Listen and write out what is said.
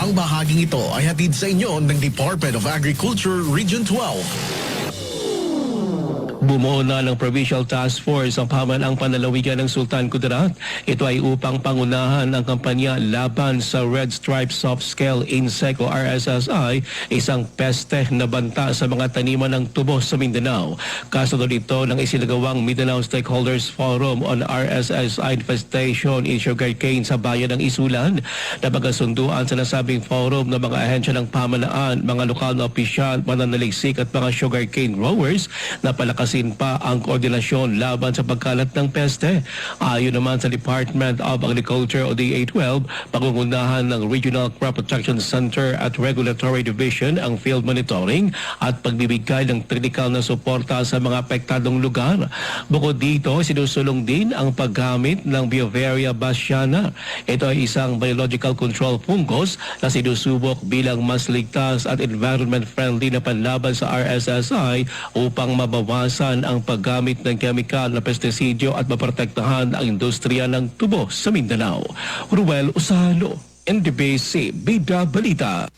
Ang bahaging ito ay hatid sa inyo ng Department of Agriculture Region 12. Bumuo na ng Provincial Task Force ang pamahalaang panlalawigan ng Sultan Kudarat. Ito ay upang pangunahan ang kampanya laban sa Red Stripe Soft Scale Insect o RSSI, isang peste na banta sa mga taniman ng tubo sa Mindanao. Kasunod ito ng isinagawang Mindanao Stakeholders Forum on RSSI Infestation in Sugarcane sa bayan ng Isulan. Napagkasunduan sa nasabing forum ng mga ahensya ng pamahalaan, mga lokal na opisyal, mananaliksik at mga sugarcane growers na palakasin pa ang koordinasyon laban sa pagkalat ng peste. Ayon naman sa Department of Agriculture o DA12, pangungunahan ng Regional Crop Protection Center at Regulatory Division ang field monitoring at pagbibigay ng technical na suporta sa mga apektadong lugar. Bukod dito, sinusulong din ang paggamit ng Beauveria bassiana. Ito ay isang biological control fungus na sinusubok bilang mas ligtas at environment-friendly na panlaban sa RSSI upang mabawasan ang paggamit ng kemikal na pestisidyo at maprotektahan ang industriya ng tubo sa Mindanao. Ruel Usalo, NDBC, Bida Balita.